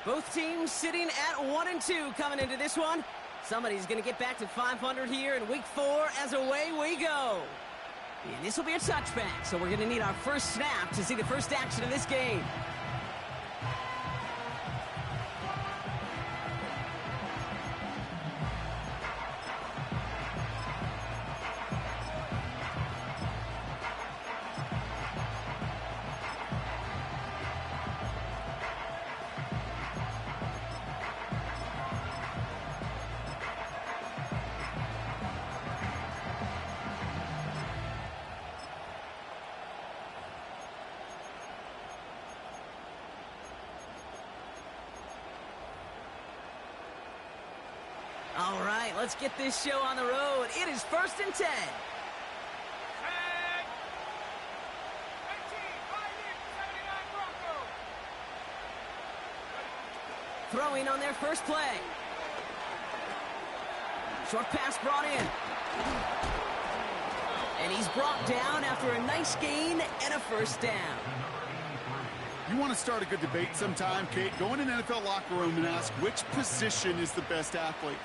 Both teams sitting at 1-2 coming into this one. Somebody's going to get back to 500 here in week 4 as away we go. And this will be a touchback, so we're going to need our first snap to see the first action of this game. All right, let's get this show on the road. It is 1st and 10. Throwing on their first play. Short pass brought in. And he's brought down after a nice gain and a first down. You want to start a good debate sometime, Kate? Go in an NFL locker room and ask which position is the best athlete.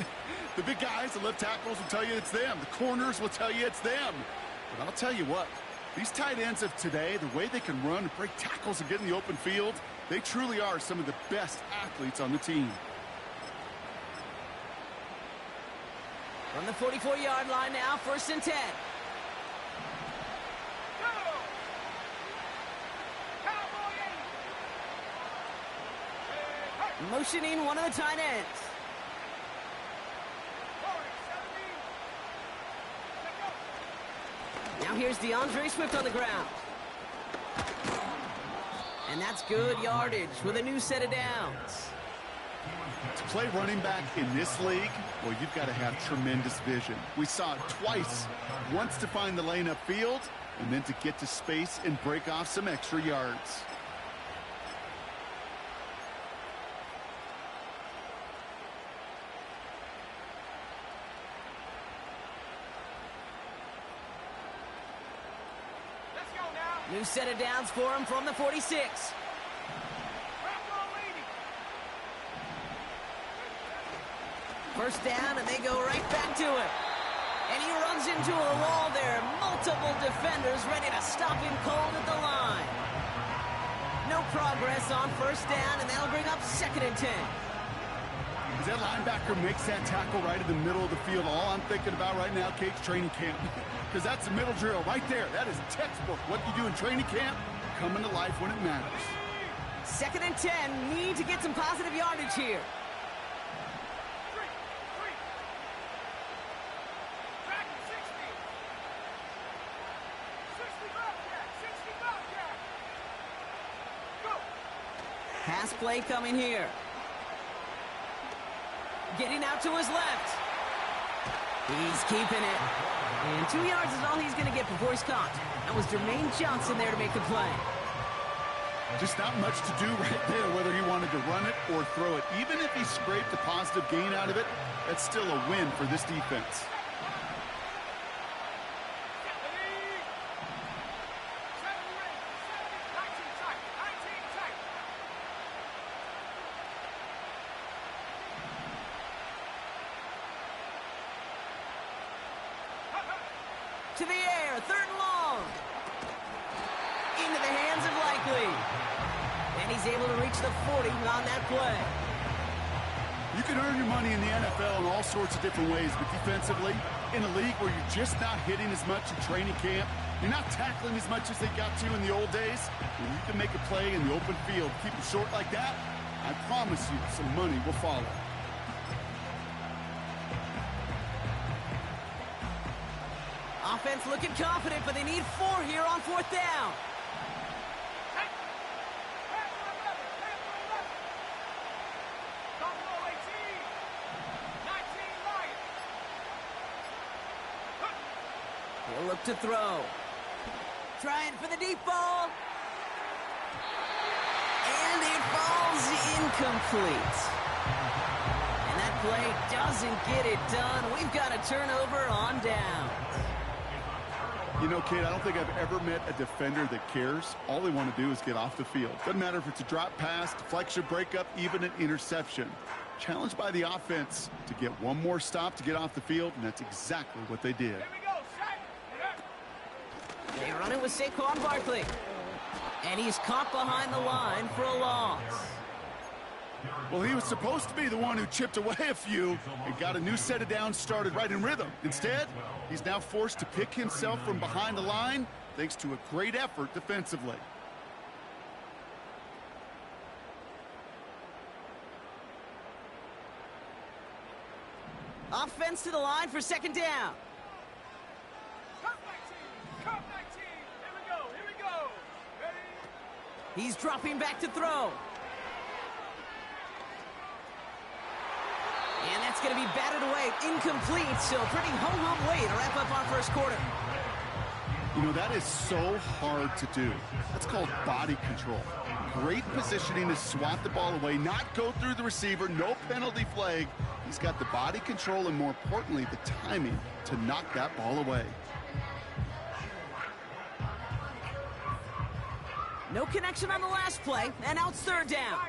The big guys, the left tackles will tell you it's them. The corners will tell you it's them. But I'll tell you what, these tight ends of today, the way they can run and break tackles and get in the open field, they truly are some of the best athletes on the team. From the 44-yard line now, 1st and 10. Motioning one of the tight ends. Now here's DeAndre Swift on the ground. And that's good yardage with a new set of downs. To play running back in this league, well, you've got to have tremendous vision. We saw it twice. Once to find the lane upfield, and then to get to space and break off some extra yards. New set of downs for him from the 46. First down, and they go right back to it. And he runs into a wall there. Multiple defenders ready to stop him cold at the line. No progress on first down, and that'll bring up 2nd and 10. As that linebacker makes that tackle right in the middle of the field, all I'm thinking about right now, Kate's training camp. Because that's the middle drill right there. That is textbook. What you do in training camp, coming to life when it matters. 2nd and 10. Need to get some positive yardage here. Pass play coming here. Getting out to his left. He's keeping it. And 2 yards is all he's going to get before he's caught. That was Jermaine Johnson there to make the play. Just not much to do right there, whether he wanted to run it or throw it. Even if he scraped a positive gain out of it, that's still a win for this defense. To the air, 3rd and long. Into the hands of Likely. And he's able to reach the 40 on that play. You can earn your money in the NFL in all sorts of different ways, but defensively, in a league where you're just not hitting as much in training camp, you're not tackling as much as they got to in the old days, when you can make a play in the open field, keep it short like that, I promise you some money will follow. Offense looking confident, but they need 4 here on 4th down. He'll look to throw. Trying for the deep ball. And it falls incomplete. And that play doesn't get it done. We've got a turnover on down. You know, Kate, I don't think I've ever met a defender that cares. All they want to do is get off the field. Doesn't matter if it's a drop pass, deflection, breakup, even an interception. Challenged by the offense to get one more stop to get off the field, and that's exactly what they did. They run it with Saquon Barkley. And he's caught behind the line for a loss. Well, he was supposed to be the one who chipped away a few and got a new set of downs started right in rhythm. Instead, he's now forced to pick himself from behind the line thanks to a great effort defensively. Offense to the line for second down. He's dropping back to throw. And that's going to be batted away. Incomplete, so pretty ho-hum way to wrap up our first quarter. You know, that is so hard to do. That's called body control. Great positioning to swat the ball away, not go through the receiver, no penalty flag. He's got the body control and, more importantly, the timing to knock that ball away. No connection on the last play, and now it's third down.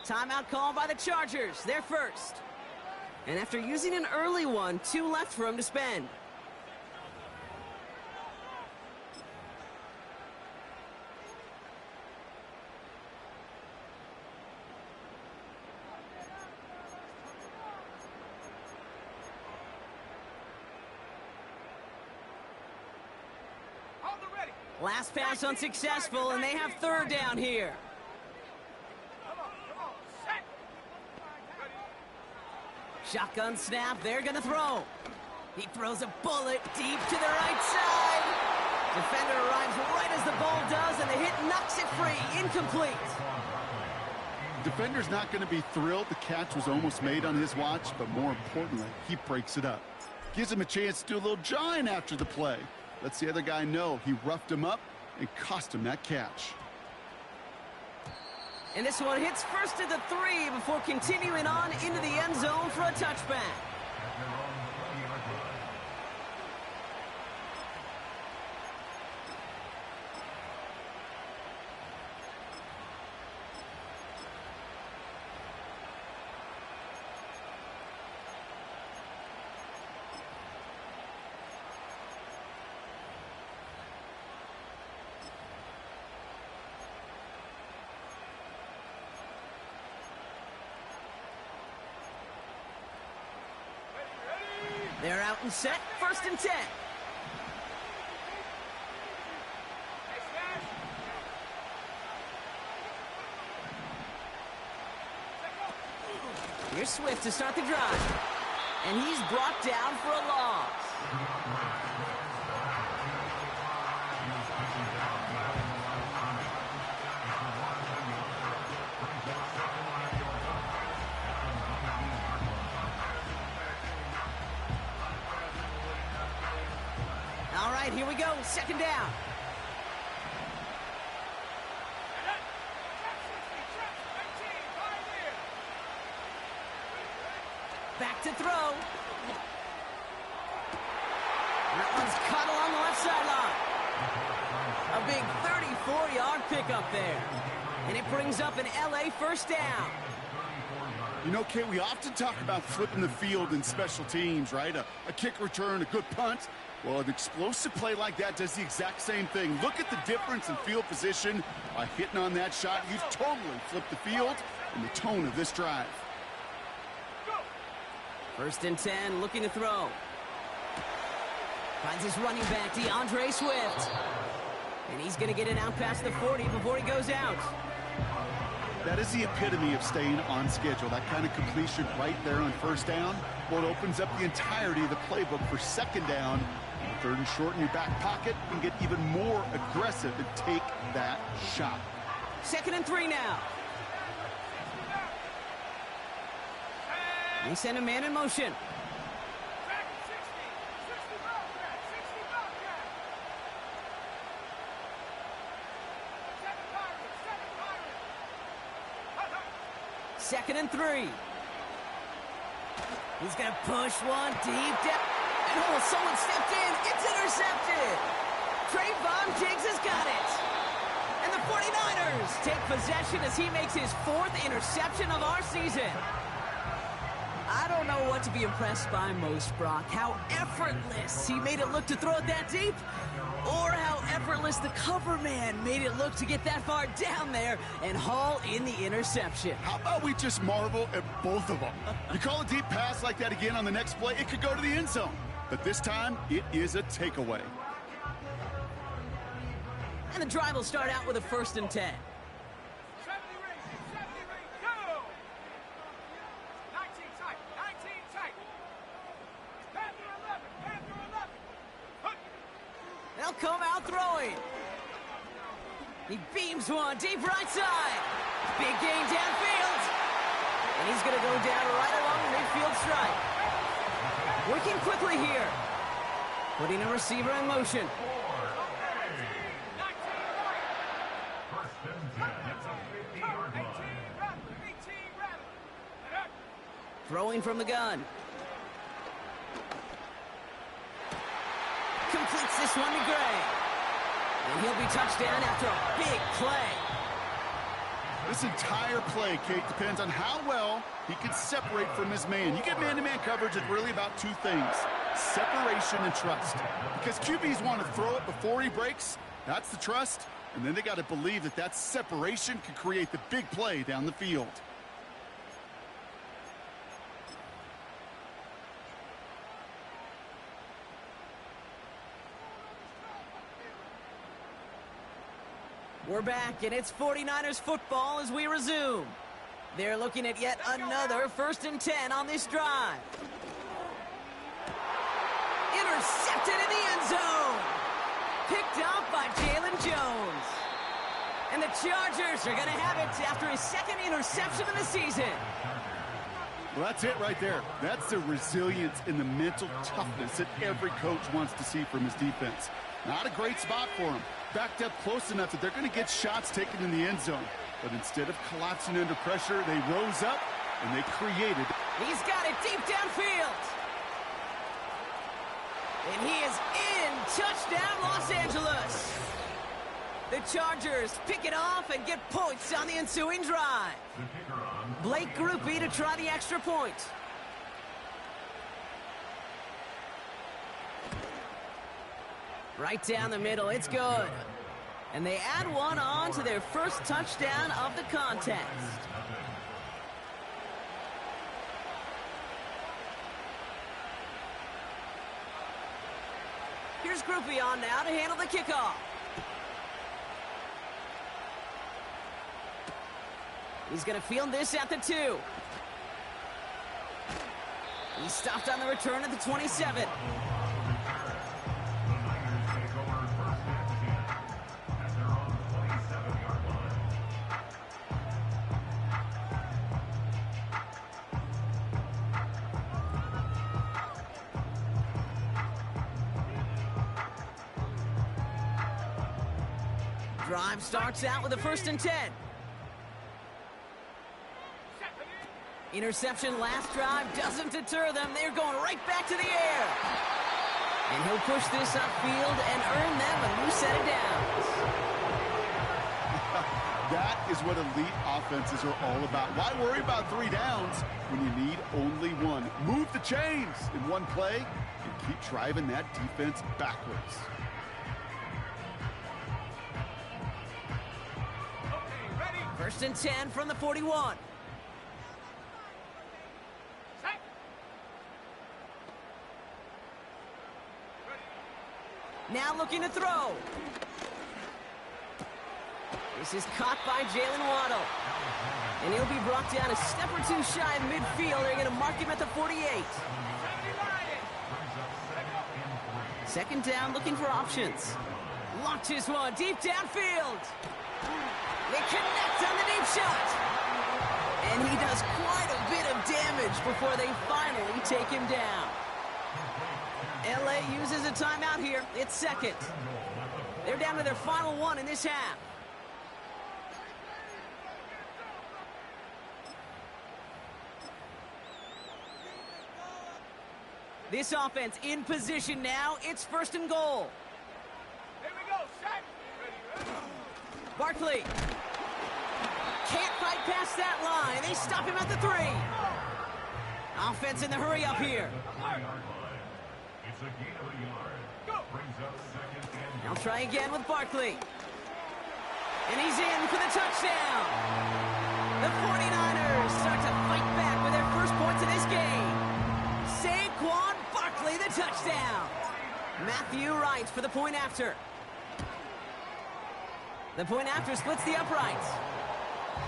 Timeout called by the Chargers. They're first. And after using an early one, 2 left for him to spend. Last pass unsuccessful, and they have third down here. Shotgun snap, they're going to throw. He throws a bullet deep to the right side. Defender arrives right as the ball does, and the hit knocks it free. Incomplete. Defender's not going to be thrilled the catch was almost made on his watch, but more importantly, he breaks it up. Gives him a chance to do a little jawing after the play. Lets the other guy know he roughed him up and cost him that catch. And this one hits first at the 3 before continuing on into the end zone for a touchback. They're out and set, first and 10. Here's Swift to start the drive. And he's brought down for a loss. All right, here we go, second down. Back to throw. That one's caught along the left sideline. A big 34-yard pickup there. And it brings up an LA first down. You know, Kate, we often talk about flipping the field in special teams, right? A kick return, a good punt. Well, an explosive play like that does the exact same thing. Look at the difference in field position. By hitting on that shot, you've totally flipped the field and the tone of this drive. First and 10, looking to throw. Finds his running back, DeAndre Swift. And he's going to get it out past the 40 before he goes out. That is the epitome of staying on schedule. That kind of completion right there on first down. Well, it opens up the entirety of the playbook for second down. Third and short in your back pocket, and get even more aggressive and take that shot. Second and 3 now. They send a man in motion. Second and 3. He's going to push one deep down. Oh, someone stepped in. It's intercepted. Trayvon Diggs has got it. And the 49ers take possession as he makes his 4th interception of our season. I don't know what to be impressed by most, Brock. How effortless he made it look to throw it that deep, or how effortless the cover man made it look to get that far down there and haul in the interception. How about we just marvel at both of them? You call a deep pass like that again on the next play, it could go to the end zone. But this time, it is a takeaway. And the drive will start out with a 1st and 10. They'll come out throwing. He beams one deep right side. Big gain downfield. And he's going to go down right along the midfield stripe. Working quickly here. Putting a receiver in motion. Throwing from the gun. Completes this one to Gray. And he'll be touchdown after a big play. This entire play, Kate, depends on how well he can separate from his man. You get man-to-man coverage, it's really about 2 things: separation and trust. Because QBs want to throw it before he breaks. That's the trust. And then they got to believe that that separation can create the big play down the field. We're back, and it's 49ers football as we resume. They're looking at yet another 1st and 10 on this drive. Intercepted in the end zone. Picked off by Jalen Jones. And the Chargers are going to have it after his 2nd interception of the season. Well, that's it right there. That's the resilience and the mental toughness that every coach wants to see from his defense. Not a great spot for him. Backed up close enough that they're going to get shots taken in the end zone. But instead of collapsing under pressure, they rose up and they created. He's got it deep downfield. And he is in. Touchdown, Los Angeles. The Chargers pick it off and get points on the ensuing drive. Blake Grupe to try the extra point. Right down the middle, it's good. And they add one on to their 1st touchdown of the contest. Here's Grupe on now to handle the kickoff. He's going to field this at the 2. He stopped on the return at the 27. Drive starts out with a 1st and 10. Interception last drive doesn't deter them. They're going right back to the air. And he'll push this upfield and earn them a new set of downs. That is what elite offenses are all about. Why worry about 3 downs when you need only 1? Move the chains in one play and keep driving that defense backwards. 1st and 10 from the 41. Now looking to throw. This is caught by Jalen Waddle. And he'll be brought down a step or 2 shy of midfield. They're going to mark him at the 48. 2nd down, looking for options. Launches one deep downfield. They connect on the deep shot. And he does quite a bit of damage before they finally take him down. LA uses a timeout here. It's 2nd. They're down to their final 1 in this half. This offense in position now. It's 1st and goal. Here we go, set. Barkley. Can't fight past that line. They stop him at the 3. Offense in the hurry up here. It's a gain of a yard. Go. Brings up 2nd and They'll try again with Barkley. And he's in for the touchdown. The 49ers start to fight back with their first points of this game. Saquon Barkley, the touchdown. Matthew Wright for the point after. The point after splits the uprights.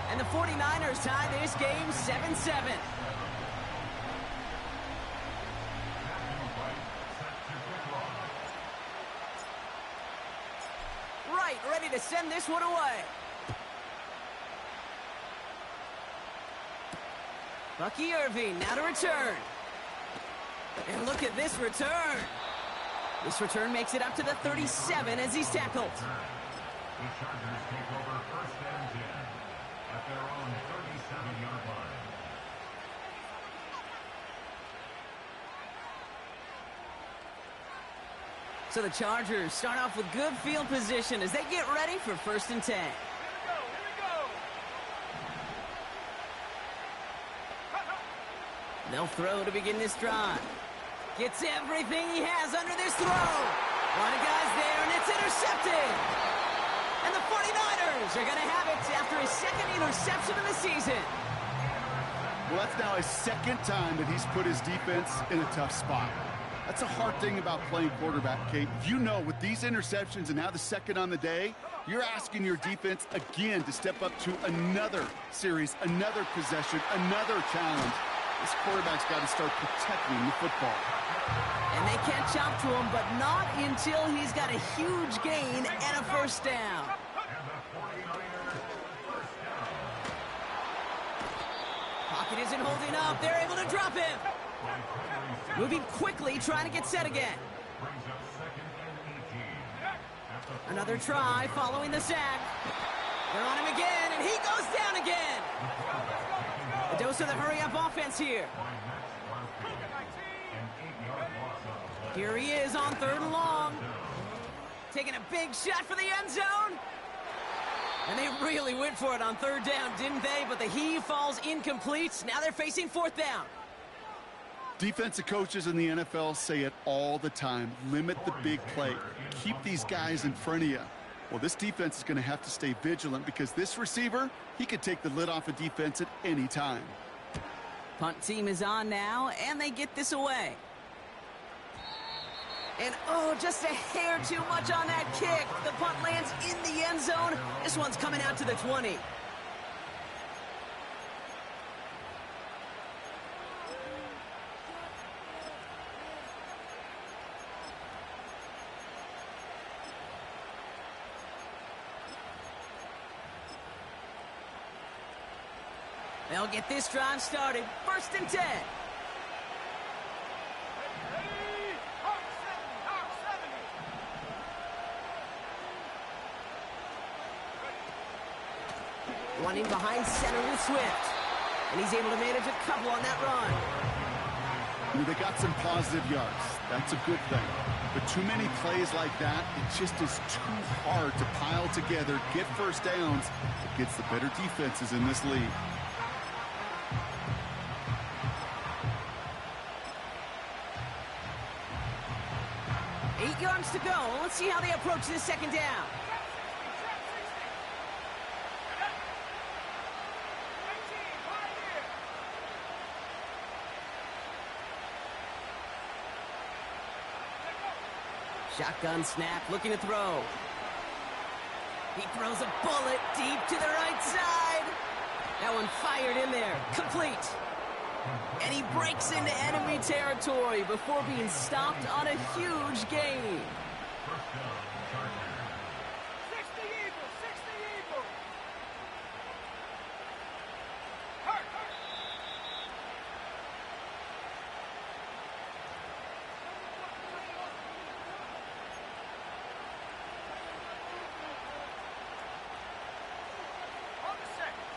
And the 49ers tie this game 7-7. Right, ready to send this one away. Bucky Irving now to return. And look at this return. This return makes it up to the 37 as he's tackled. the Chargers take over 1st and 10 at their own 37-yard line. So the Chargers start off with good field position as they get ready for 1st and 10. Here we go. They'll throw to begin this drive. Gets everything he has under this throw. A lot of guys there, and it's intercepted. And the 49ers are going to have it after his 2nd interception of the season. Well, that's now his 2nd time that he's put his defense in a tough spot. That's a hard thing about playing quarterback, Kate. You know, with these interceptions and now the 2nd on the day, you're asking your defense again to step up to another series, another possession, another challenge. This quarterback's got to start protecting the football. And they can't chop to him, but not until he's got a huge gain and a 1st down. Pocket isn't holding up. They're able to drop him. Moving quickly, trying to get set again. Another try following the sack. They're on him again, and he goes down again. A dose of the hurry-up offense here. Here he is on 3rd and long. Taking a big shot for the end zone. And they really went for it on 3rd down, didn't they? But the heave falls incomplete. Now they're facing 4th down. Defensive coaches in the NFL say it all the time. Limit the big play. Keep these guys in front of you. Well, this defense is going to have to stay vigilant because this receiver, he could take the lid off a defense at any time. Punt team is on now, and they get this away. And, oh, just a hair too much on that kick. The punt lands in the end zone. This one's coming out to the 20. They'll get this drive started. 1st and 10. Running behind center with Swift. And he's able to manage a couple on that run. They got some positive yards. That's a good thing. But too many plays like that, it just is too hard to pile together, get 1st downs against the better defenses in this league. Eight yards to go. Let's see how they approach this 2nd down. Shotgun snap, looking to throw. He throws a bullet deep to the right side. That one fired in there, complete. And he breaks into enemy territory before being stopped on a huge gain. 60 Eagles, 60 Eagles.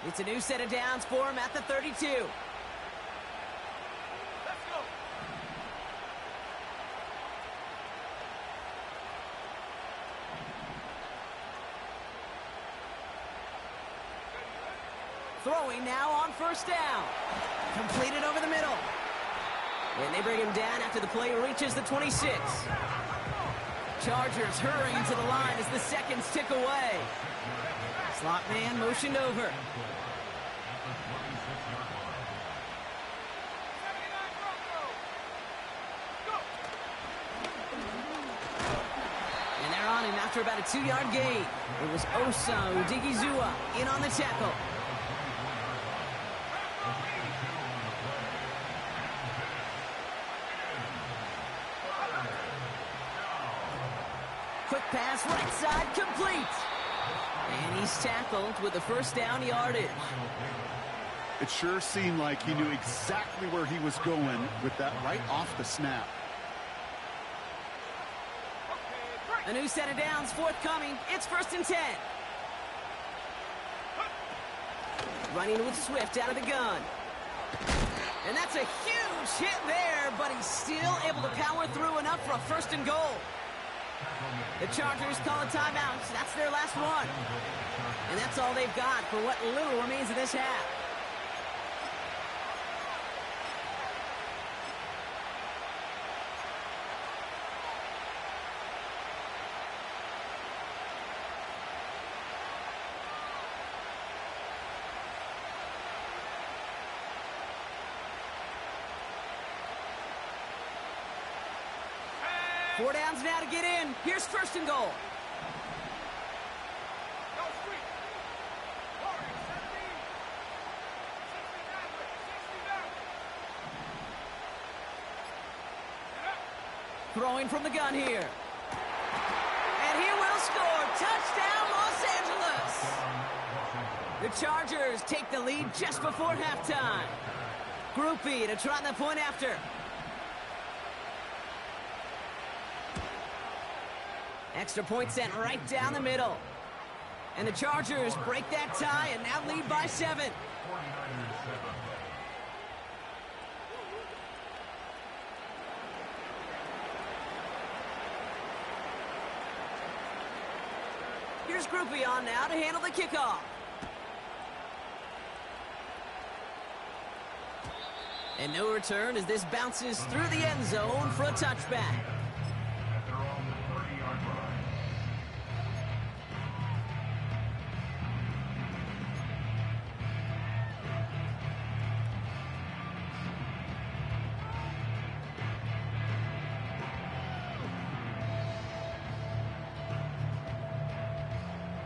It's a new set of downs for him at the 32. Let's go. Throwing now on first down. Completed over the middle. And they bring him down after the play reaches the 26. Chargers hurrying to the line as the seconds tick away. Slot man motioned over. And they're on him after about a 2-yard gain. It was Osa Odigizua in on the tackle. Quick pass, right side, complete. And he's tackled with the first down yardage. It sure seemed like he knew exactly where he was going with that right off the snap. A new set of downs forthcoming. It's 1st and 10. Running with Swift out of the gun. And that's a huge hit there, but he's still able to power through enough for a 1st and goal. The Chargers call a timeout. That's their last one. And that's all they've got for what little remains of this half. Four downs now to get in. Here's 1st and goal. Throwing from the gun here. And he will score. Touchdown, Los Angeles. The Chargers take the lead just before halftime. Groupie to try the point after. Extra point sent right down the middle. And the Chargers break that tie and now lead by 7. Here's Groupie on now to handle the kickoff. And no return as this bounces through the end zone for a touchback.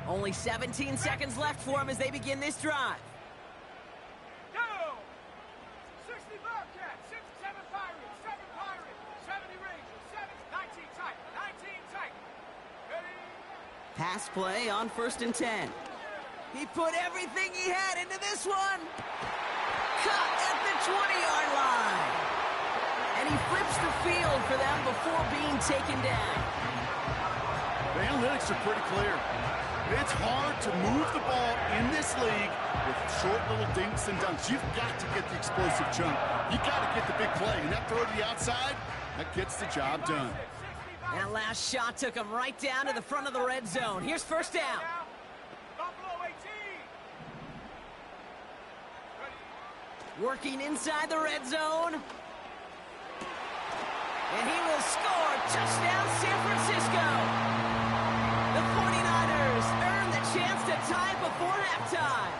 Only 17 seconds left for him as they begin this drive. Go! 60 Bobcats, 7 Pirates, 7 Pirates, 70 Rangers, 19 Titan, 19 Titan. Ready? Pass play on 1st and 10. He put everything he had into this one. Cut at the 20-yard line. And he flips the field for them before being taken down. The analytics are pretty clear. It's hard to move the ball in this league with short little dinks and dunks. You've got to get the explosive jump. You've got to get the big play. And that throw to the outside, that gets the job done. That last shot took him right down to the front of the red zone. Here's 1st down. Buffalo 18. Working inside the red zone. And he will score. Touchdown, San Francisco. The 49ers earn the chance to tie before halftime.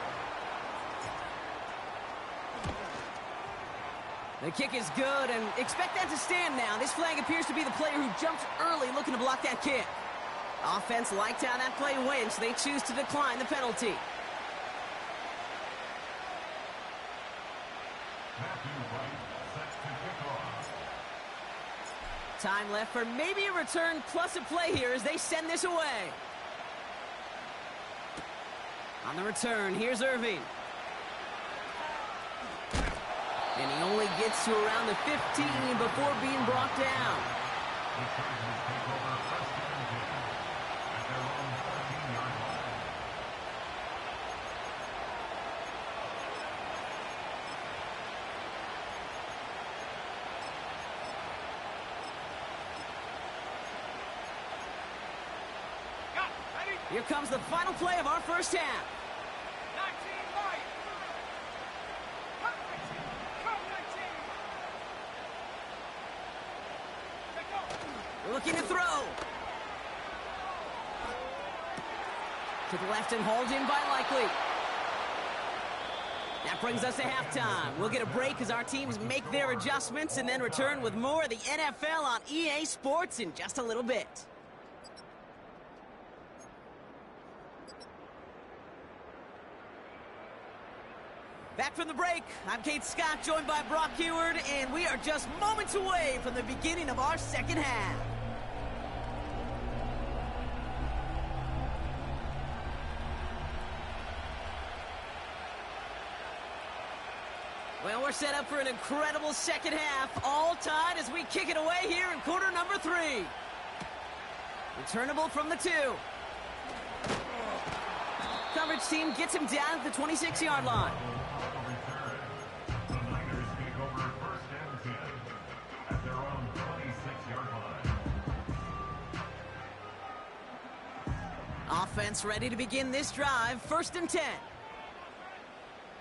The kick is good, and expect that to stand now. This flag appears to be the player who jumped early looking to block that kick. Offense liked how that play went, so they choose to decline the penalty. Time left for maybe a return plus a play here as they send this away. On the return, here's Irving. And he only gets to around the 15 before being brought down. Here comes the final play of our first half. 19 right. Looking to throw. To the left and hauled in by Likely. That brings us to halftime. We'll get a break as our teams make their adjustments and then return with more of the NFL on EA Sports in just a little bit. Back from the break, I'm Kate Scott, joined by Brock Heward, and we are just moments away from the beginning of our second half. Well, we're set up for an incredible second half, all tied as we kick it away here in quarter number 3. Returnable from the 2. Coverage team gets him down at the 26-yard line. The Niners take over first and 10 at their own 26-yard line. Offense ready to begin this drive, first and 10.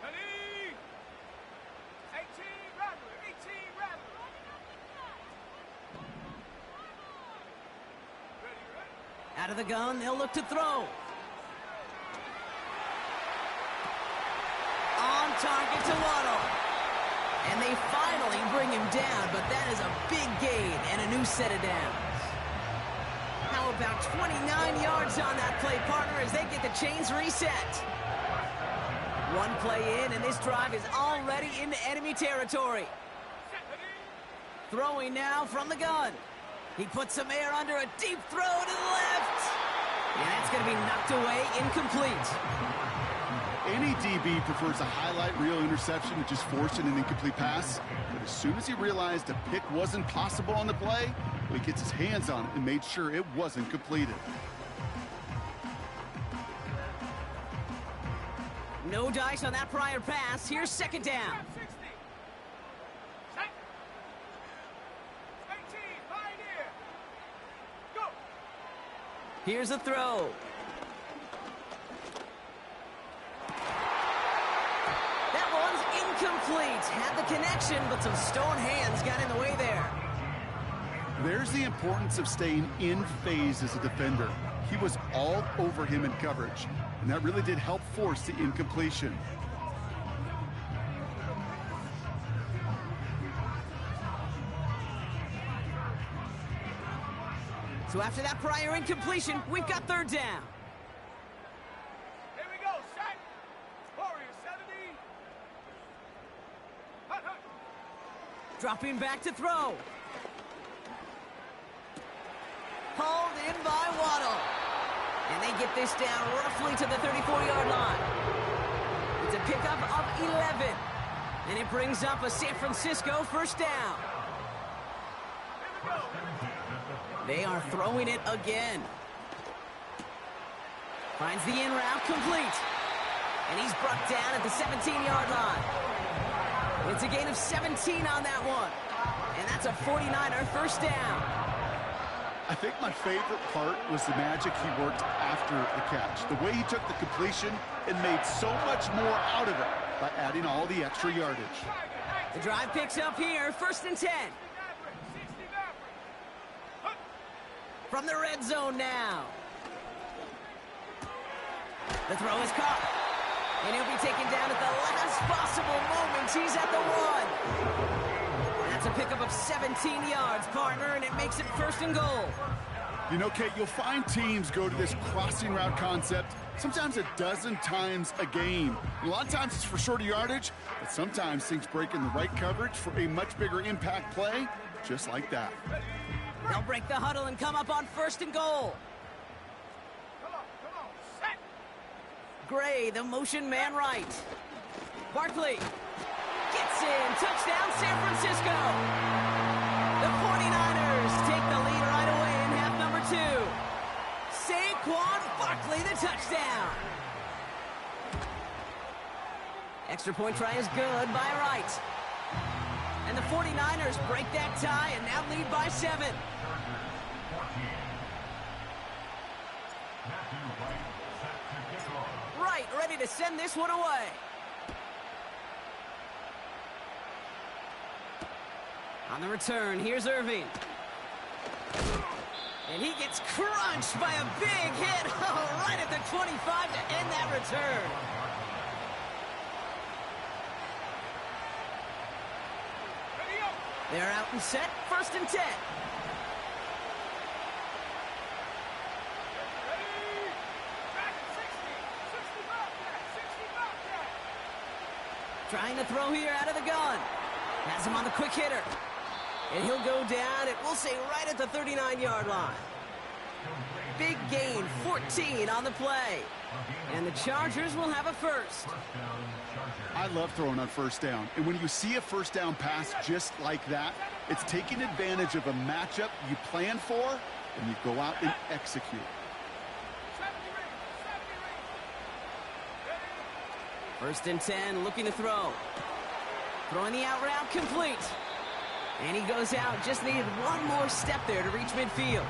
Ready? 18 Rattler, 18 Rattler. Ready? Out of the gun, they'll look to throw. On target to Waddle. And they finally bring him down, but that is a big gain and a new set of downs. How about 29 yards on that play, partner, as they get the chains reset. One play in, and this drive is already into enemy territory. Throwing now from the gun. He puts some air under a deep throw to the left. And that's going to be knocked away, incomplete. Any DB prefers a highlight reel interception to just forcing an incomplete pass. But as soon as he realized a pick wasn't possible on the play, well, he gets his hands on it and made sure it wasn't completed. No dice on that prior pass. Here's second down. 60. Set. 18, Pioneer. Go. Here's a throw. That one's incomplete. Had the connection, but some stone hands got in the way there. There's the importance of staying in phase as a defender. He was all over him in coverage, and that really did help force the incompletion. So after that prior incompletion, we've got third down. Here we go. Set. Warrior 70. Hut, hut. Dropping back to throw. Hauled in by Waddle. And they get this down roughly to the 34-yard line. It's a pickup of 11. And it brings up a San Francisco first down. They are throwing it again. Finds the in route complete. And he's brought down at the 17-yard line. It's a gain of 17 on that one. And that's a 49er first down. I think my favorite part was the magic he worked after the catch. The way he took the completion and made so much more out of it by adding all the extra yardage. The drive picks up here, first and 10. 60 Maverick. Hut. From the red zone now. The throw is caught. And he'll be taken down at the last possible moment. He's at the 1. That's a pickup of 17 yards, partner, and it makes it first and goal. You know, Kate, you'll find teams go to this crossing route concept sometimes a dozen times a game. A lot of times it's for shorter yardage, but sometimes things break in the right coverage for a much bigger impact play, just like that. They'll break the huddle and come up on first and goal. Come on. Set. Gray, the motion man right. Barkley gets in. Touchdown, San Francisco. The 49ers take the lead right away in half number 2. Saquon Barkley, the touchdown. Extra point try is good by Wright. And the 49ers break that tie and now lead by 7. Wright ready to send this one away. On the return, here's Irving. And he gets crunched by a big hit. Oh, right at the 25 to end that return. They're out and set. 1st and 10. Trying to throw here out of the gun. Has him on the quick hitter. And he'll go down, and we'll say right at the 39-yard line. Big gain, 14 on the play. And the Chargers will have a first. I love throwing on 1st down. And when you see a 1st down pass just like that, it's taking advantage of a matchup you plan for, and you go out and execute. 1st and 10, looking to throw. Throwing the out route, complete. And he goes out, just needed one more step there to reach midfield.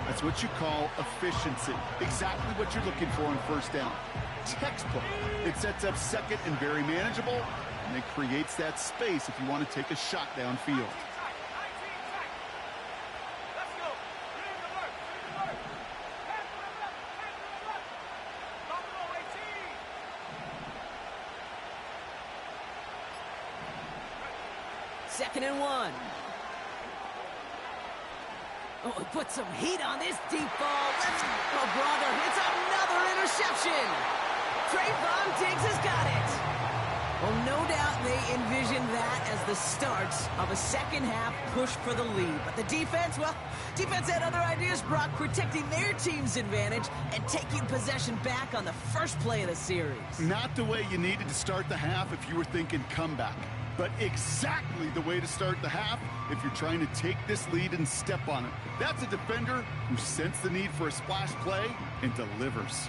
That's what you call efficiency. Exactly what you're looking for on 1st down. Textbook. It sets up 2nd and very manageable, and it creates that space if you want to take a shot downfield. Second and 1. Oh, he put some heat on this deep ball. Let's go, brother. It's another interception. Trayvon Diggs has got it. Well, no doubt they envisioned that as the start of a second-half push for the lead. But the defense, well, defense had other ideas, Brock, protecting their team's advantage and taking possession back on the first play of the series. Not the way you needed to start the half if you were thinking comeback, but exactly the way to start the half if you're trying to take this lead and step on it. That's a defender who sensed the need for a splash play and delivers.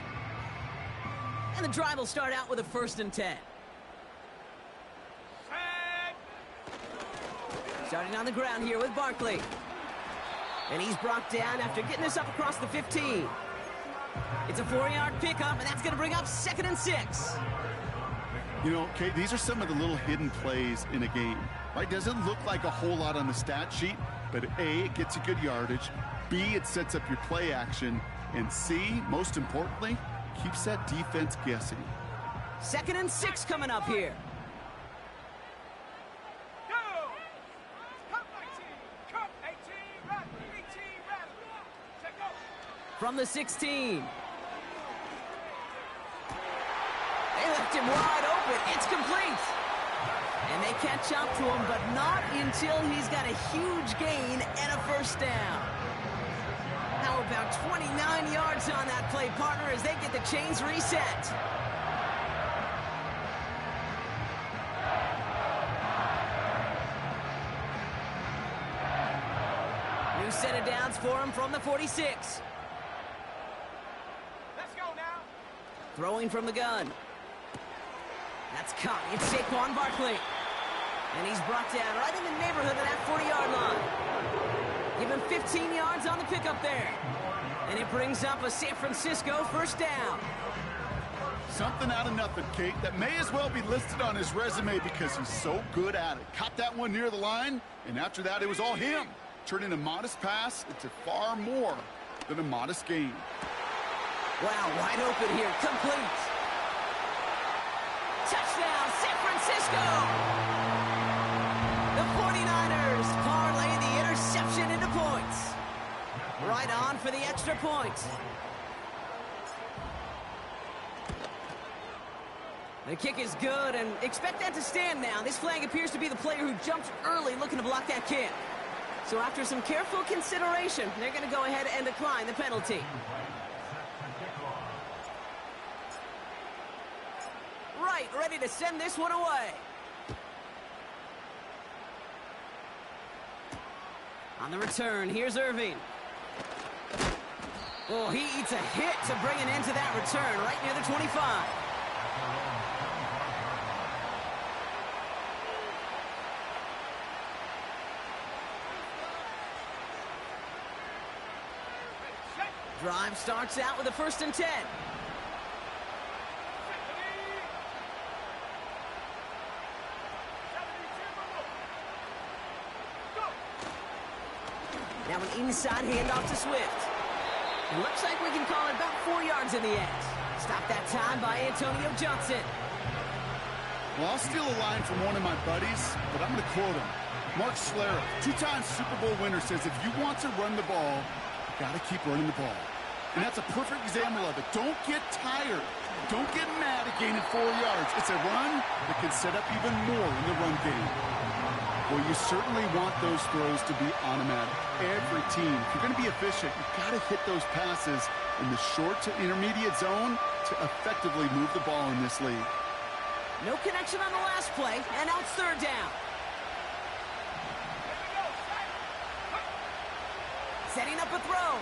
And the drive will start out with a 1st and 10. Starting on the ground here with Barkley. And he's brought down after getting this up across the 15. It's a 4-yard pickup, and that's going to bring up 2nd and 6. You know, Kate, these are some of the little hidden plays in a game, right? Doesn't look like a whole lot on the stat sheet, but A, it gets you good yardage. B, it sets up your play action. And C, most importantly, keeps that defense guessing. 2nd and 6 coming up here. From the 16. They left him wide open. It's complete. And they catch up to him, but not until he's got a huge gain and a 1st down. How about 29 yards on that play, partner, as they get the chains reset. New set of downs for him from the 46. Throwing from the gun. That's caught. It's Saquon Barkley. And he's brought down right in the neighborhood of that 40-yard line. Give him 15 yards on the pickup there. And it brings up a San Francisco 1st down. Something out of nothing, Kate, that may as well be listed on his resume because he's so good at it. Caught that one near the line, and after that, it was all him. Turning a modest pass into far more than a modest gain. Wow, wide open here. Complete. Touchdown, San Francisco! The 49ers parlay the interception into points. Right on for the extra point. The kick is good, and expect that to stand now. This flag appears to be the player who jumped early looking to block that kick. So after some careful consideration, they're going to go ahead and decline the penalty. Right, ready to send this one away. On the return, here's Irving. Oh, he eats a hit to bring it into that return right near the 25. Drive starts out with a 1st and 10. Now an inside handoff to Swift. It looks like we can call it about 4 yards in the end. Stop that time by Antonio Johnson. Well, I'll steal a line from one of my buddies, but I'm going to quote him. Mark Schlereth, two-time Super Bowl winner, says if you want to run the ball, you got to keep running the ball. And that's a perfect example of it. Don't get tired. Don't get mad at gaining 4 yards. It's a run that can set up even more in the run game. Well, you certainly want those throws to be automatic. Every team, if you're going to be efficient, you've got to hit those passes in the short to intermediate zone to effectively move the ball in this league. No connection on the last play, and now it's third down. Setting up a throw.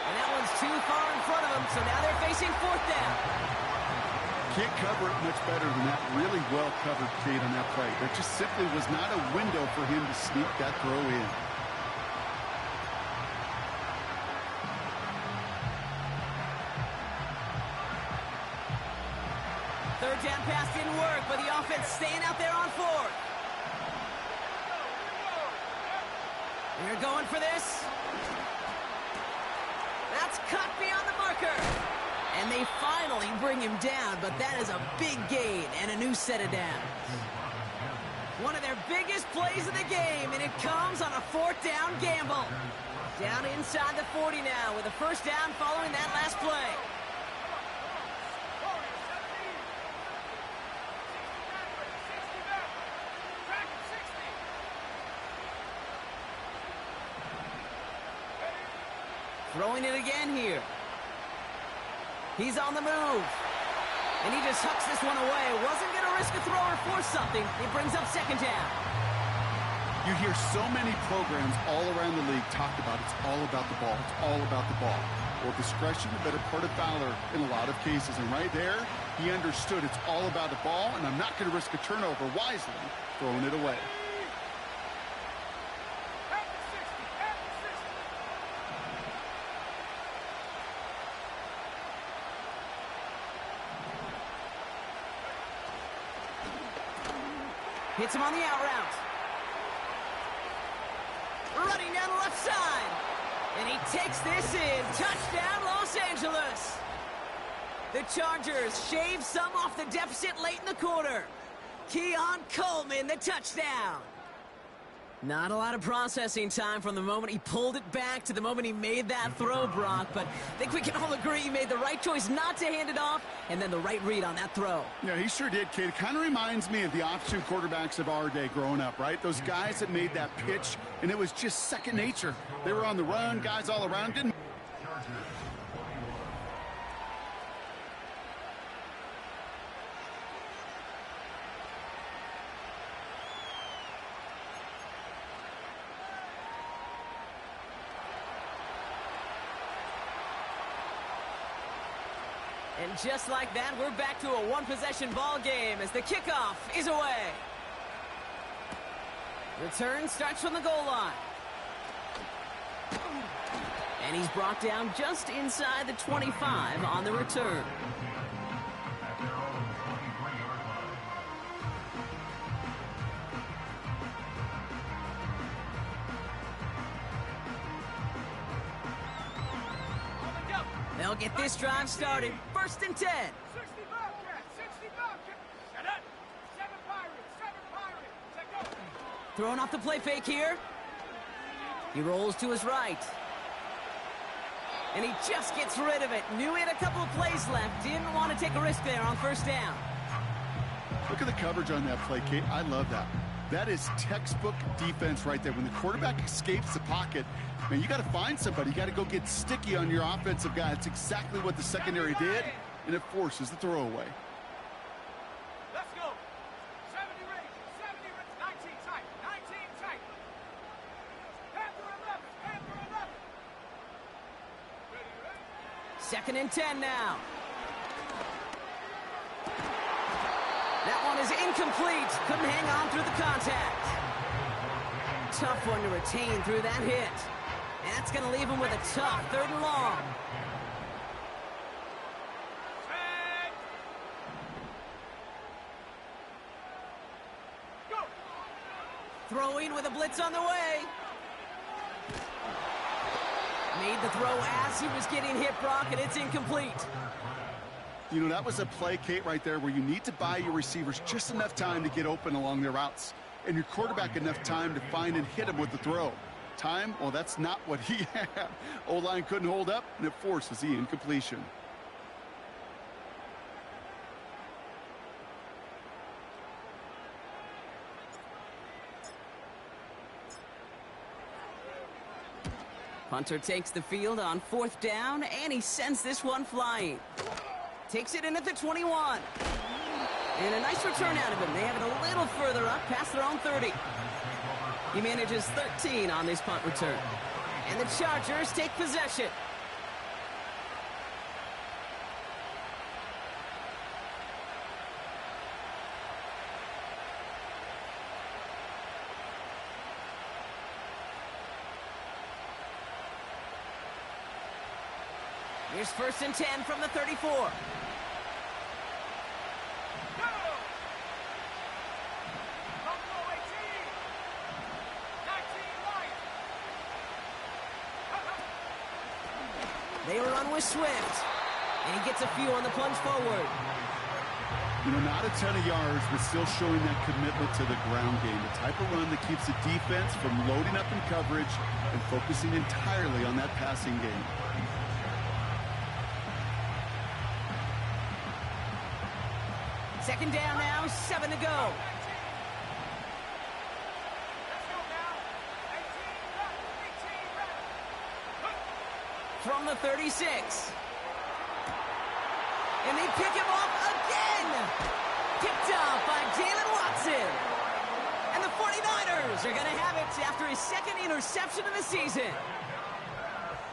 And that one's too far in front of them, so now they're facing fourth down. Can't cover it much better than that. Really well covered, Kate, on that play. There just simply was not a window for him to sneak that throw in. Third down pass didn't work, but the offense staying out there on fourth. We're going for this. That's cut beyond the marker. And they finally bring him down, but that is a big gain and a new set of downs. One of their biggest plays of the game, and it comes on a fourth down gamble. Down inside the 40 now with a first down following that last play. Throwing it again here. He's on the move. And he just hucks this one away. Wasn't going to risk a throw or force something. He brings up second down. You hear so many programs all around the league talk about it's all about the ball. It's all about the ball. Well, discretion, the better part of valor in a lot of cases. And right there, he understood it's all about the ball, and I'm not going to risk a turnover wisely, throwing it away. Hits him on the out route. Running down the left side. And he takes this in. Touchdown, Los Angeles. The Chargers shave some off the deficit late in the quarter. Keon Coleman, the touchdown. Not a lot of processing time from the moment he pulled it back to the moment he made that throw, Brock. But I think we can all agree he made the right choice not to hand it off, and then the right read on that throw. Yeah, he sure did, kid. It kind of reminds me of the option quarterbacks of our day growing up, right? Those guys that made that pitch, and it was just second nature. They were on the run, guys all around. Didn't. And just like that, we're back to a one-possession ball game as the kickoff is away. Return starts from the goal line. And he's brought down just inside the 25 on the return. They'll get this drive started. First and 10. 60 Bobcats, 60 Bobcats. Shut up. 7 Pirates, 7 Pirates. Let go. Throwing off the play fake here. He rolls to his right. And he just gets rid of it. Knew he had a couple of plays left. Didn't want to take a risk there on first down. Look at the coverage on that play, Kate. I love that. That is textbook defense right there. When the quarterback escapes the pocket, man, you got to find somebody. You got to go get sticky on your offensive guy. That's exactly what the secondary did, and it forces the throwaway. Let's go. 70 range, 19 tight, 19 tight. Panther 11, Panther 11. Ready? Second and 10 now. That one is incomplete. Couldn't hang on through the contact. Tough one to retain through that hit. And that's going to leave him with a tough third and long. Set. Go. Throwing with a blitz on the way. Made the throw as he was getting hit, Brock, and it's incomplete. You know, that was a play, Kate, right there where you need to buy your receivers just enough time to get open along their routes, and your quarterback enough time to find and hit him with the throw. Time? Well, that's not what he had. O-line couldn't hold up, and it forces the incompletion. Punter takes the field on 4th down, and he sends this one flying. Takes it in at the 21. And a nice return out of him. They have it a little further up, past their own 30. He manages 13 on this punt return. And the Chargers take possession. Here's 1st and 10 from the 34. They run with Swift, and he gets a few on the plunge forward. You know, not a ton of yards, but still showing that commitment to the ground game. The type of run that keeps the defense from loading up in coverage and focusing entirely on that passing game. Second down now, 7 to go. From the 36. And they pick him off again. Picked off by Jalen Watson. And the 49ers are going to have it after his 2nd interception of the season.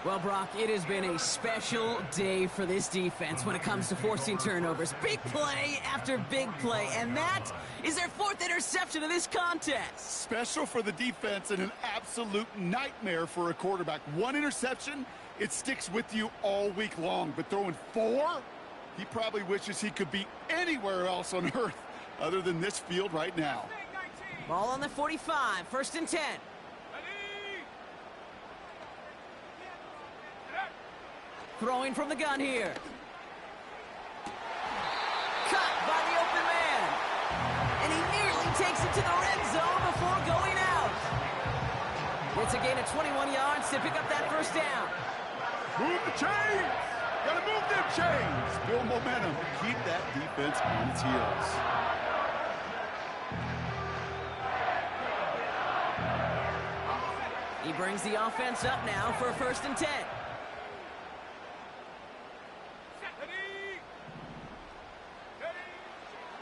Well, Brock, it has been a special day for this defense when it comes to forcing turnovers. Big play after big play, and that is their 4th interception of this contest. Special for the defense and an absolute nightmare for a quarterback. 1 interception, it sticks with you all week long, but throwing 4, he probably wishes he could be anywhere else on earth other than this field right now. Ball on the 45, 1st and 10. Throwing from the gun here. Cut by the open man. And he nearly takes it to the red zone before going out. It's a gain of 21 yards to pick up that 1st down. Move the chains! Gotta move them chains! Build momentum. Keep that defense on its heels. He brings the offense up now for a 1st and 10.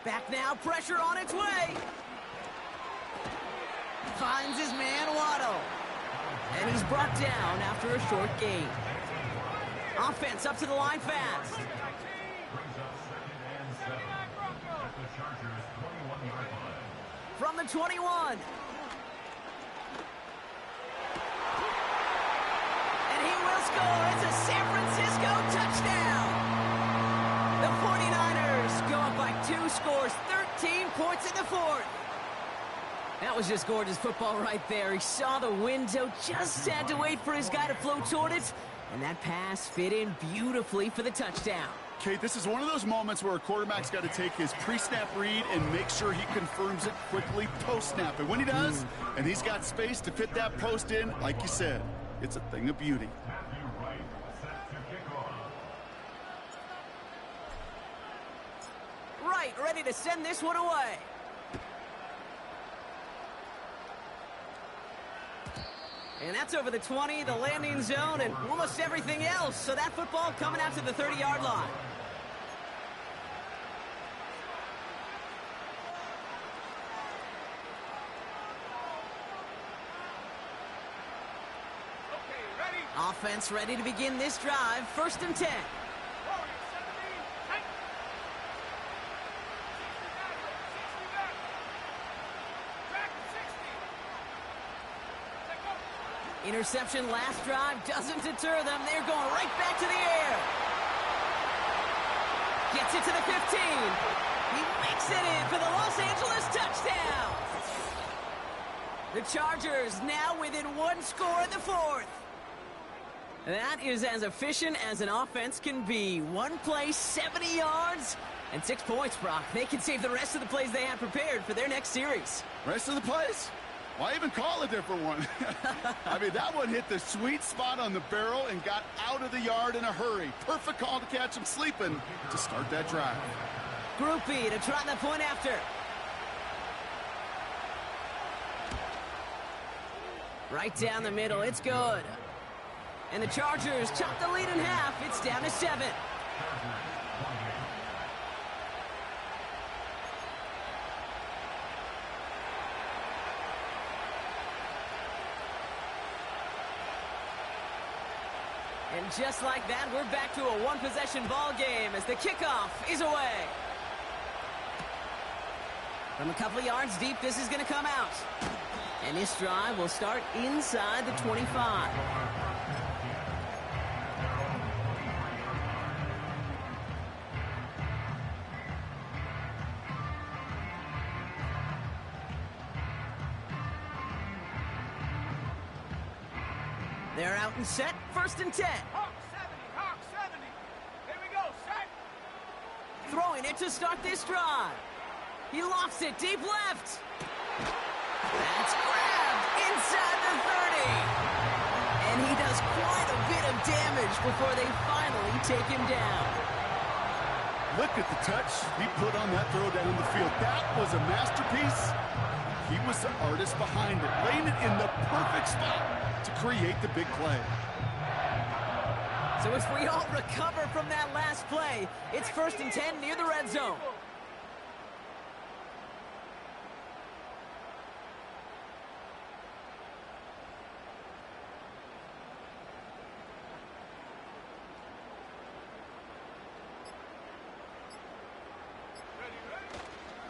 Back now, pressure on its way. Finds his man, Waddle. And he's brought down after a short gain. Offense up to the line fast. Brings up 2nd and 7 at the Chargers 21-yard line. From the 21. And he will score. It's a San Francisco touchdown. The 49ers go up by 2 scores, 13 points in the 4th. That was just gorgeous football right there. He saw the window, just had to wait for his guy to float toward it, and that pass fit in beautifully for the touchdown. Kate, this is one of those moments where a quarterback's got to take his pre-snap read and make sure he confirms it quickly post-snap. And when he does, and he's got space to fit that post in, like you said, it's a thing of beauty. Right, ready to send this one away. And that's over the 20, the landing zone, and almost everything else. So that football coming out to the 30-yard line. Offense ready to begin this drive. 1st and 10. Interception last drive doesn't deter them. They're going right back to the air. Gets it to the 15. He makes it in for the Los Angeles touchdown. The Chargers now within 1 score in the 4th. That is as efficient as an offense can be. One play, 70 yards, and 6 points, Brock. They can save the rest of the plays they had prepared for their next series. Rest of the plays? Why even call a different one? I mean, that one hit the sweet spot on the barrel and got out of the yard in a hurry. Perfect call to catch him sleeping to start that drive. Group B to trot the point after. Right down the middle, it's good. And the Chargers chop the lead in half. It's down to 7. And just like that, we're back to a one-possession ball game as the kickoff is away. From a couple of yards deep, this is going to come out. And this drive will start inside the 25. They're out and set, 1st and 10. Hawk 70, Hawk 70. Here we go, set. Throwing it to start this drive. He lofts it deep left. That's grabbed inside the 30. And he does quite a bit of damage before they finally take him down. Look at the touch he put on that throw down the field. That was a masterpiece. He was the artist behind it, laying it in the perfect spot to create the big play. So as we all recover from that last play, it's 1st and 10 near the red zone.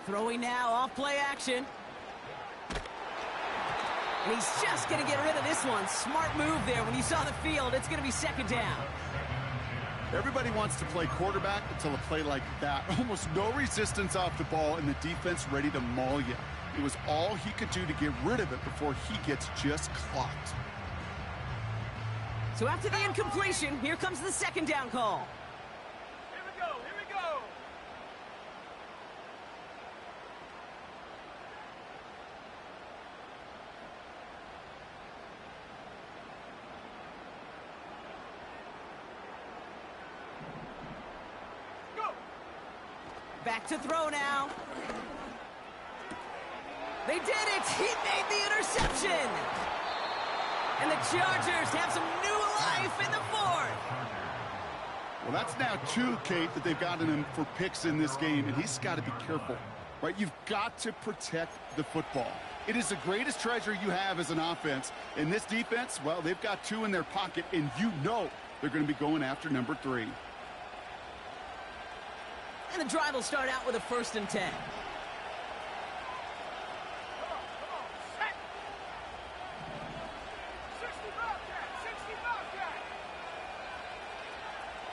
Throwing now, off play action. And he's just going to get rid of this one. Smart move there. When you saw the field, it's going to be 2nd down. Everybody wants to play quarterback until a play like that. Almost no resistance off the ball and the defense ready to maul you. It was all he could do to get rid of it before he gets just clocked. So after the incompletion, here comes the 2nd down call. Here we go, here we go. Back to throw now. They did it! He made the interception! And the Chargers have some new life in the 4th. Well, that's now 2, Kate, that they've gotten him for picks in this game, and he's got to be careful, right? You've got to protect the football. It is the greatest treasure you have as an offense. In this defense, well, they've got 2 in their pocket, and you know they're going to be going after number 3. And the drive will start out with a 1st and 10. Come on, set. 60 Bobcat, 60 Bobcat.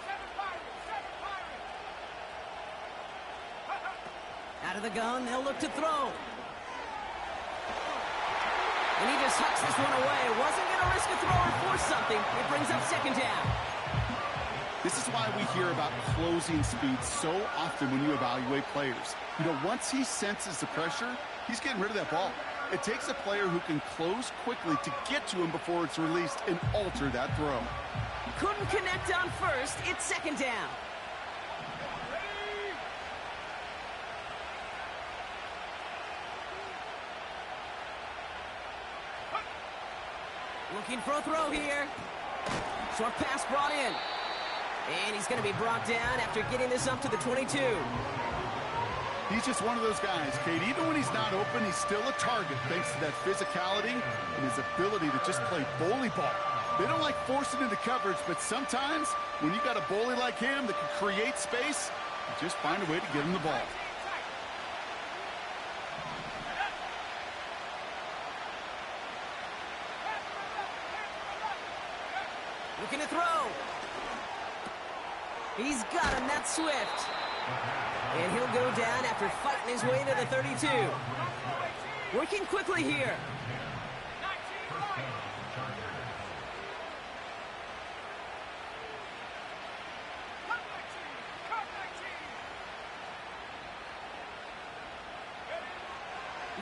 7 Pirates, 7 Pirates. Out of the gun, they'll look to throw. And he just hucks this one away. Wasn't going to risk a throw or force something. It brings up 2nd down. This is why we hear about closing speed so often when you evaluate players. You know, once he senses the pressure, he's getting rid of that ball. It takes a player who can close quickly to get to him before it's released and alter that throw. Couldn't connect on 1st. It's 2nd down. Looking for a throw here. Short pass brought in. And he's going to be brought down after getting this up to the 22. He's just one of those guys, Kate. Even when he's not open, he's still a target thanks to that physicality and his ability to just play bully ball. They don't like forcing into coverage, but sometimes when you got a bully like him that can create space, you just find a way to get him the ball. Looking to throw. He's got him, that's Swift. And he'll go down after fighting his way to the 32. Working quickly here.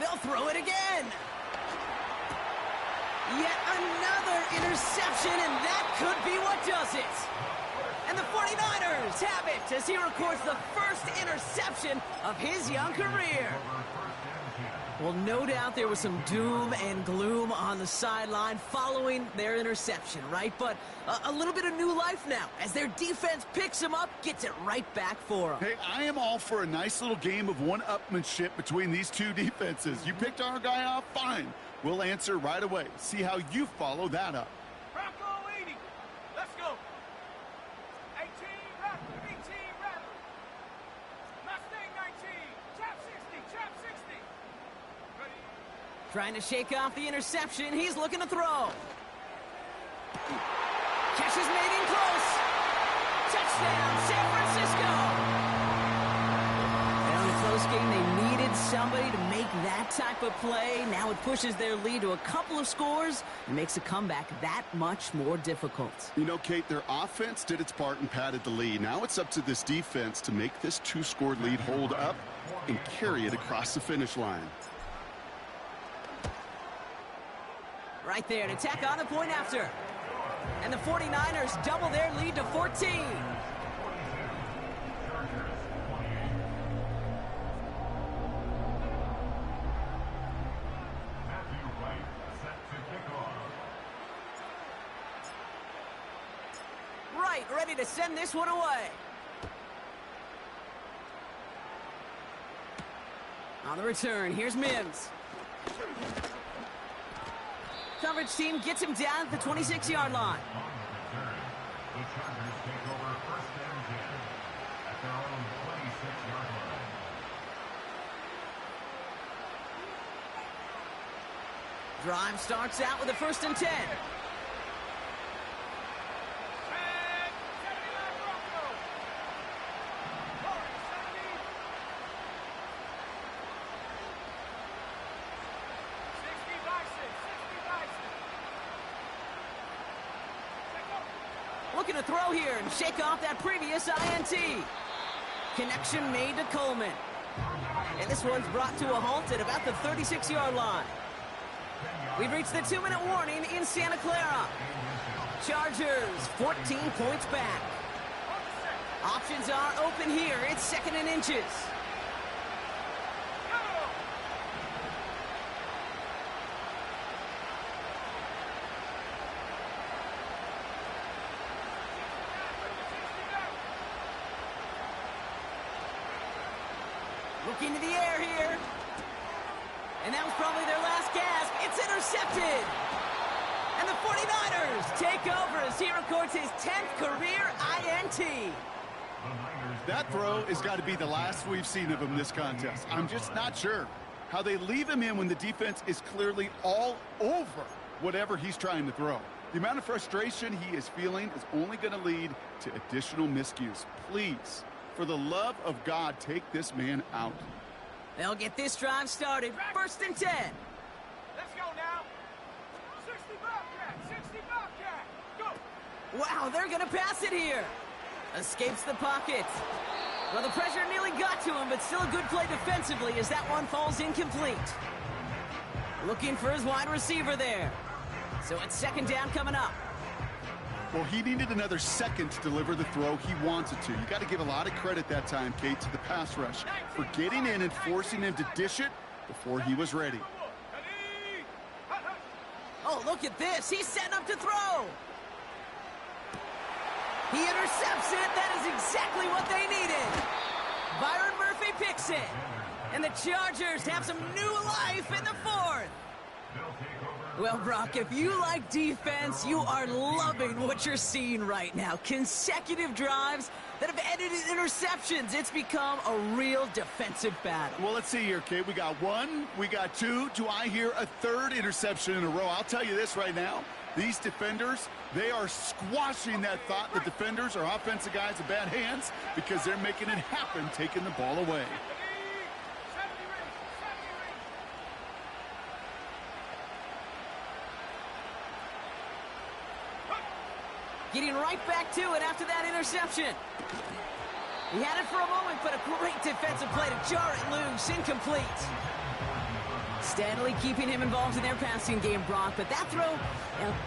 They'll throw it again. Yet another interception, and that could be what does it. And the 49ers have it as he records the first interception of his young career. Well, no doubt there was some doom and gloom on the sideline following their interception, right? But a little bit of new life now as their defense picks him up, gets it right back for him. Hey, I am all for a nice little game of one-upmanship between these two defenses. You picked our guy off, fine. We'll answer right away. See how you follow that up. Bronco 80. Let's go. 18 Raptor, 18 Raptor. Mustang 19. Chop 60, chop 60. Ready? Trying to shake off the interception. He's looking to throw. Catch is made in close. Touchdown, San Francisco. In a close game, they needed somebody to make that type of play. Now it pushes their lead to a couple of scores and makes a comeback that much more difficult. You know, Kate, their offense did its part and padded the lead. Now it's up to this defense to make this two-score lead hold up and carry it across the finish line. Right there to tack on the point after. And the 49ers double their lead to 14. Right, ready to send this one away. On the return, here's Mims. Coverage team gets him down at the 26-yard line. The Chargers take over first and 10 at their own 26-yard line. Drive starts out with a 1st and 10. And 79 Bronco. 40, 70. 60 Bison, 60 Bison. Take over. Looking to throw here and shake off that previous INT. Connection made to Coleman. And this one's brought to a halt at about the 36-yard line. We've reached the 2-minute warning in Santa Clara. Chargers 14 points back. Options are open here. It's 2nd and inches. Looking to the air here. And that was probably their last gasp. It's intercepted. And the 49ers take over as he records his 10th career INT. That throw has got to be the last we've seen of him this contest. I'm just not sure how they leave him in when the defense is clearly all over whatever he's trying to throw. The amount of frustration he is feeling is only going to lead to additional miscues. Please, for the love of God, take this man out. They'll get this drive started. 1st and 10. Let's go now. 60 Bobcat, 60 Bobcat. Go. Wow, they're going to pass it here. Escapes the pocket. Well, the pressure nearly got to him, but still a good play defensively as that one falls incomplete. Looking for his wide receiver there. So it's 2nd down coming up. Well, he needed another second to deliver the throw he wanted to. You got to give a lot of credit that time, Kate, to the pass rush for getting in and forcing him to dish it before he was ready. Oh, look at this. He's setting up to throw. He intercepts it. That is exactly what they needed. Byron Murphy picks it. And the Chargers have some new life in the 4th. Well, Brock, if you like defense, you are loving what you're seeing right now. Consecutive drives that have ended in interceptions. It's become a real defensive battle. Well, let's see here, Kate. We got 1, we got 2. Do I hear a 3rd interception in a row? I'll tell you this right now. These defenders, they are squashing that thought. The defenders are offensive guys in bad hands because they're making it happen, taking the ball away. Getting right back to it after that interception. He had it for a moment, but a great defensive play to jar it loose. Incomplete. Steadily keeping him involved in their passing game, Brock, but that throw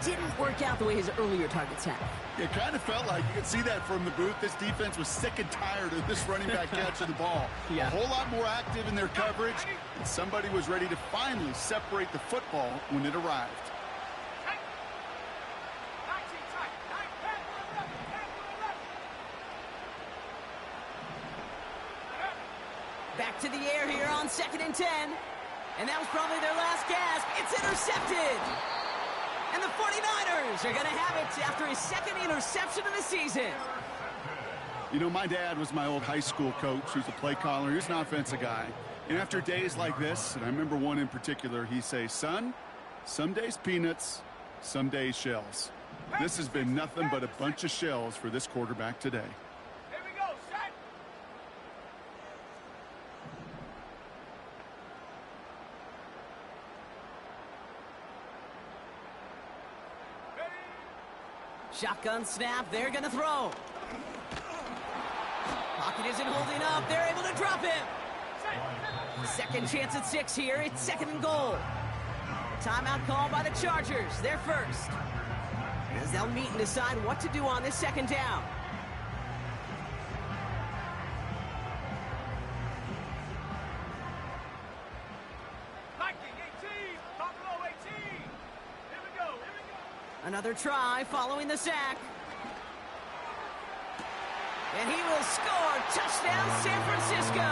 didn't work out the way his earlier targets had. It kind of felt like you could see that from the booth. This defense was sick and tired of this running back catching the ball. Yeah. A whole lot more active in their coverage, and somebody was ready to finally separate the football when it arrived. Back to the air here on 2nd and 10. And that was probably their last gasp. It's intercepted. And the 49ers are going to have it after his second interception of the season. You know, my dad was my old high school coach. He was a play caller. He was an offensive guy. And after days like this, and I remember one in particular, he'd say, son, some days peanuts, some days shells. This has been nothing but a bunch of shells for this quarterback today. Here we go, set. Shotgun snap. They're going to throw. Pocket isn't holding up. They're able to drop him. Second chance at 6 here. It's 2nd and goal. Timeout called by the Chargers. They're first, as they'll meet and decide what to do on this 2nd down. Viking 18, Buffalo 18. Here we go. Another try following the sack. And he will score. Touchdown, San Francisco.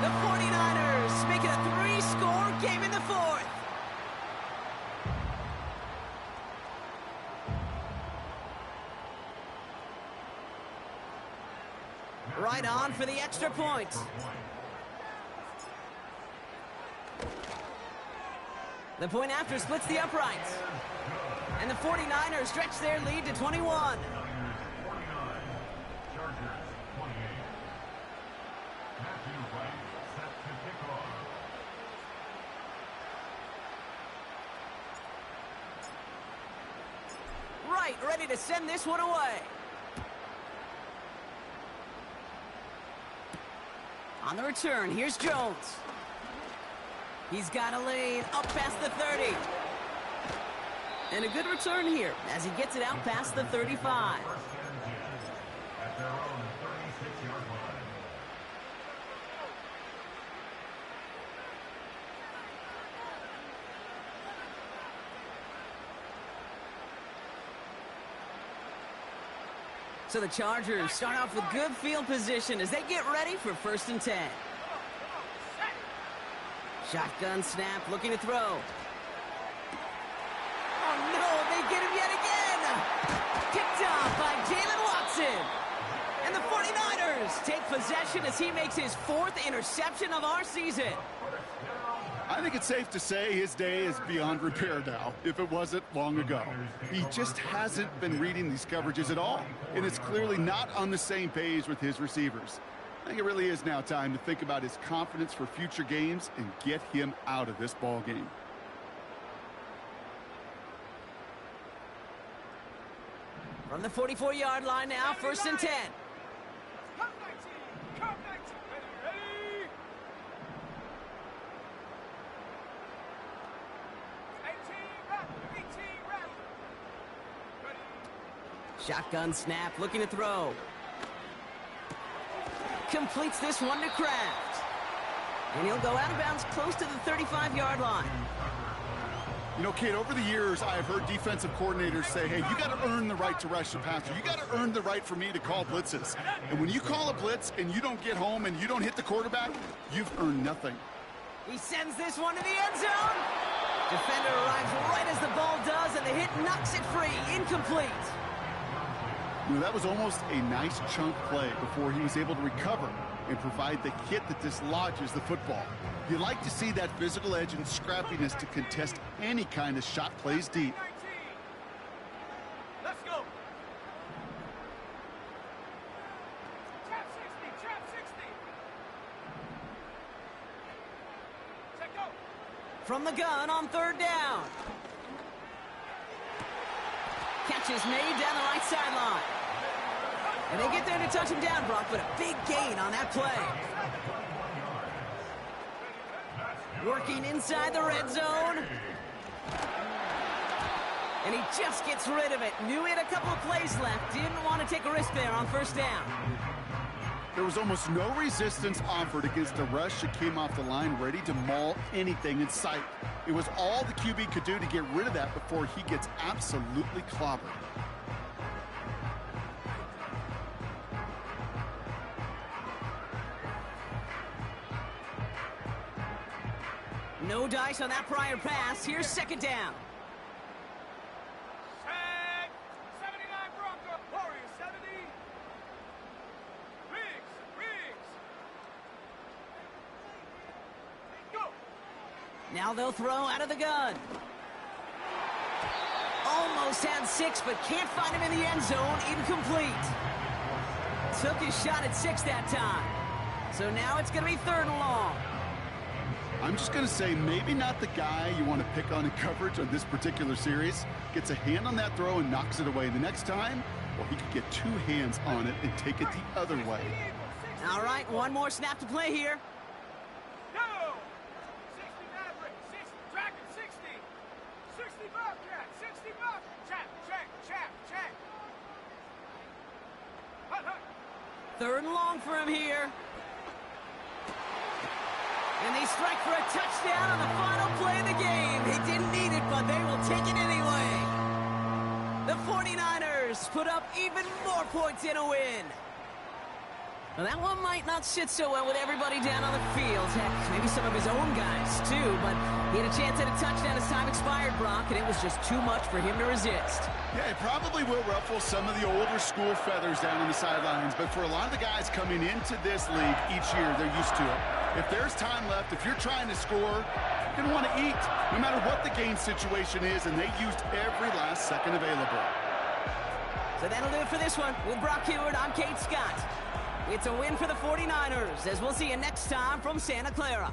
The 49ers make it a 3-score game in the 4th. Right on for the extra point. The point after splits the uprights. And the 49ers stretch their lead to 21. Right, ready to send this one away. On the return, here's Jones. He's got a lane up past the 30. And a good return here as he gets it out past the 35. At their own 36-yard line. So the Chargers start off with good field position as they get ready for 1st and 10. Shotgun snap, looking to throw. Oh no, they get him yet again! Picked off by Jalen Watson. And the 49ers take possession as he makes his 4th interception of our season. I think it's safe to say his day is beyond repair now, if it wasn't long ago. He just hasn't been reading these coverages at all, and it's clearly not on the same page with his receivers. I think it really is now time to think about his confidence for future games and get him out of this ball game. From the 44-yard line now, 1st and 10. Come 19, come 19. Ready? 18 rattle, 18 rattle. Ready? Shotgun snap, looking to throw. Completes this one to Kraft. And he'll go out of bounds close to the 35-yard line. You know, Kate, over the years, I've heard defensive coordinators say, hey, you got to earn the right to rush the passer. You got to earn the right for me to call blitzes. And when you call a blitz and you don't get home and you don't hit the quarterback, you've earned nothing. He sends this one to the end zone. Defender arrives right as the ball does, and the hit knocks it free. Incomplete. You know, that was almost a nice chunk play before he was able to recover and provide the hit that dislodges the football. You like to see that physical edge and scrappiness to contest any kind of shot plays deep. 19. Let's go. Trap 60, trap 60. Check go. From the gun on 3rd down. Catch is made down the right sideline. And they get there to touch him down, Brock, but a big gain on that play. Working inside the red zone. And he just gets rid of it. Knew he had a couple of plays left. Didn't want to take a risk there on first down. There was almost no resistance offered against a rush that came off the line ready to maul anything in sight. It was all the QB could do to get rid of that before he gets absolutely clobbered. No dice on that prior pass. Here's second down. Set. 79 Bronco. Warriors 70. Riggs. Go. Now they'll throw out of the gun. Almost had 6, but can't find him in the end zone. Incomplete. Took his shot at 6 that time. So now it's going to be 3rd and long. I'm just going to say maybe not the guy you want to pick on in coverage on this particular series. Gets a hand on that throw and knocks it away. The next time, well, he could get 2 hands on it and take it the other way. All right, one more snap to play here. Go. 60 Maverick. 60. Dragon 60. 60 Bobcat. 60 Bobcat. Check. Hut. 3rd and long for him here. And they strike for a touchdown on the final play of the game. They didn't need it, but they will take it anyway. The 49ers put up even more points in a win. Well, that one might not sit so well with everybody down on the field. Heck, maybe some of his own guys, too. But he had a chance at a touchdown as time expired, Brock, and it was just too much for him to resist. Yeah, it probably will ruffle some of the older school feathers down on the sidelines. But for a lot of the guys coming into this league each year, they're used to it. If there's time left, if you're trying to score, you're going to want to eat, no matter what the game situation is, and they used every last second available. So that'll do it for this one. With Brock Heward, I'm Kate Scott. It's a win for the 49ers, as we'll see you next time from Santa Clara.